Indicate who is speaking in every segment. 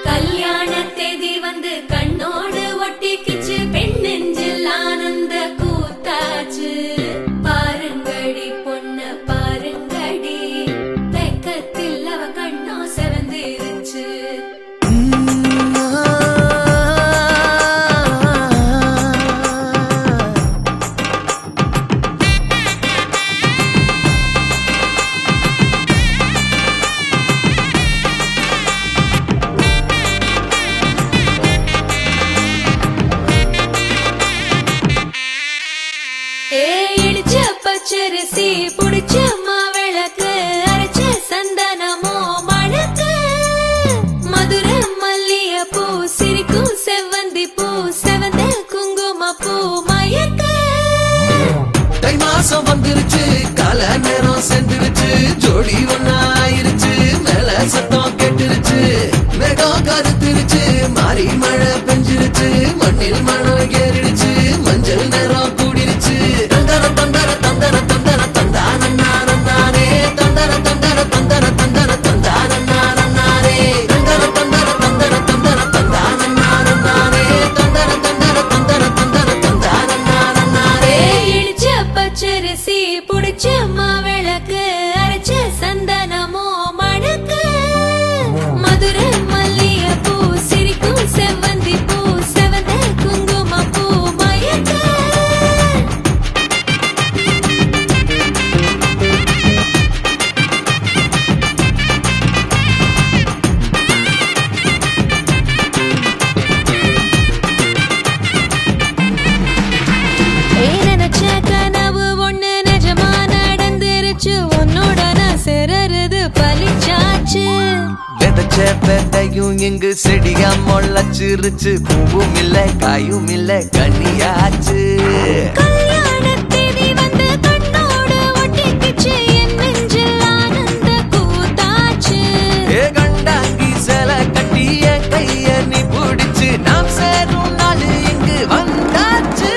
Speaker 1: கல்யாண தேதி வந்து கண்ணோடு ஒட்டிக்கிச்சு, பெண் நெஞ்சில் ஆனந்த கூத்தாச்சு. பாருங்கடி பொண்ணு பாருங்கடி, வெக்கத்தில் அவ கண்ணோ செவந்திருச்சு. இடிச்ச பச்சரிசி புடிச்ச மாவிளக்கு, அரைச்ச சந்தனமோ மணக்கு. மதுரை மல்லிய பூ சிரிக்கும் செவ்வந்தி பூ, செவந்த குங்கும பூ மயக்க.
Speaker 2: தை மாசம் வந்துருச்சு, கால நேரம் சென்றுருச்சு, ஜோடி ஒன்னா ஆயிருச்சு, மேல சத்தம் கேட்டுருச்சு. மேகம் கருத்துருச்சு, மாறி மழை பெஞ்சிருச்சு, மண்ணில் மணம் ஏறிடுச்சு, மஞ்சள் நேரம் கூடிருச்சு. தந்தர தந்தர தந்தர தந்தர தந்தானே, தந்தர தந்தர தந்தர தந்தர தந்தானே, தந்தர தந்தர தந்தர தந்தர தந்தானே, தந்தர தந்தர தந்தர தந்தர தந்தானே.
Speaker 1: இடிச்ச பச்சரிசி புடிச்ச மாவிளக்கு, அரைச்ச சந்தனமோ மணக்கு. மதுரை மல்லிய பூ சிரிக்கும் செவ்வந்தி பூ, செவந்த குங்கும பூ மயக்க. நினைச்ச கனவு ஒண்ணு நிஜமா நடந்துருச்சு, உன்னோட நான் சிறருது பலிச்சாச்சு.
Speaker 2: விதைச்ச விதையும் இங்கு செடியா முளைச்சிருச்சு, பூவும் இல்ல காயும் இல்ல கனியாச்சு.
Speaker 1: கல்யாண தேதி வந்து கண்ணோடு ஒட்டிக்கிச்சு, என் நெஞ்சில் ஆனந்த கூத்தாச்சு.
Speaker 2: ஏ கண்டாங்கி சில கட்டி என் கைய நீ பிடிச்சு, நாம் சேரும் நாள் இங்கு வந்தாச்சு.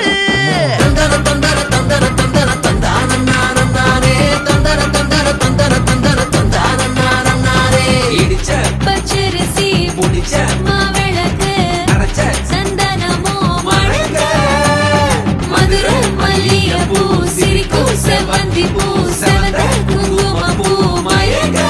Speaker 2: தந்தர தந்தர தந்தர தந்தர தந்தானே, தந்தர தந்தர தந்தர தந்தர தந்தானே. இடிச்ச
Speaker 1: பச்சரிசி
Speaker 2: புடிச்ச
Speaker 1: மாவிளக்கு,
Speaker 2: அரைச்ச
Speaker 1: சந்தனமோ மணக்க. மதுரை மல்லிய பூ சிரிக்கும் செவ்வந்தி பூ, செவந்த குங்கும பூ மயக்க.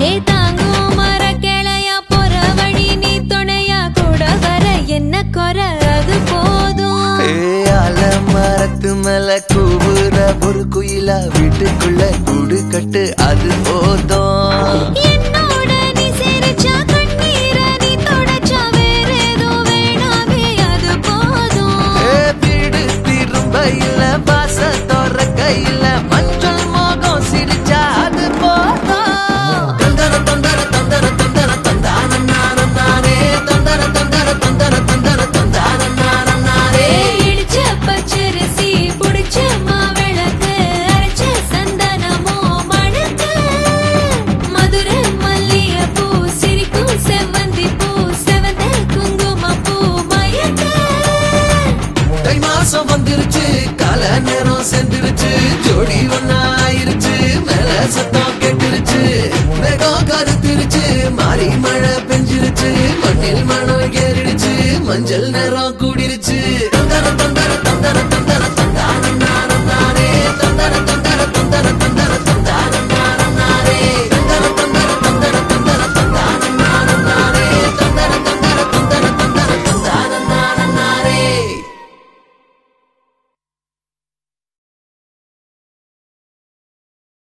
Speaker 1: ஏ தாங்கும் மர கிளையா போற வழி, நீ துணையா கூட வர என்ன குறை அது போதும்.
Speaker 2: மரத்து மேல கூவுற ஒரு குயிலா, வீட்டுக்குள்ள கூடு கட்டு அது போதும்.
Speaker 1: என்னோட நீ சிரிச்சா கண்ணீர நீ தொடச்சா வேற ஏதோ வேணாமே அது போதும்.
Speaker 2: வீடு திரும்ப இல்ல, பாச தோற கையில, மஞ்சள் மோகம் சிரிச்சா அது போதும். தந்தர தந்தர தந்தர தந்தர தந்தானே, தந்தர தந்தர தந்தர தந்தர தந்தானே.
Speaker 1: இடிச்ச பச்சரிசி புடிச்ச மாவிளக்கு, அரைச்ச சந்தனமோ மணக்க. மதுரை மல்லிய பூ சிரிக்கும் செவ்வந்தி பூ, செவந்த குங்கும பூ மயக்க.
Speaker 2: தை மாசம் வந்துருச்சு, கால நேரம் சென்றுருச்சு, ஜோடி ஒன்னா ஆயிருச்சு, மேல சத்தம் கேட்டுருச்சு, மேகம் கருத்துருச்சு, மாறி மழை பெஞ்சிருச்சு, மண்ணில் மணம் ஏறிடுச்சு, மஞ்சள் நேரம் கூடிருச்சு.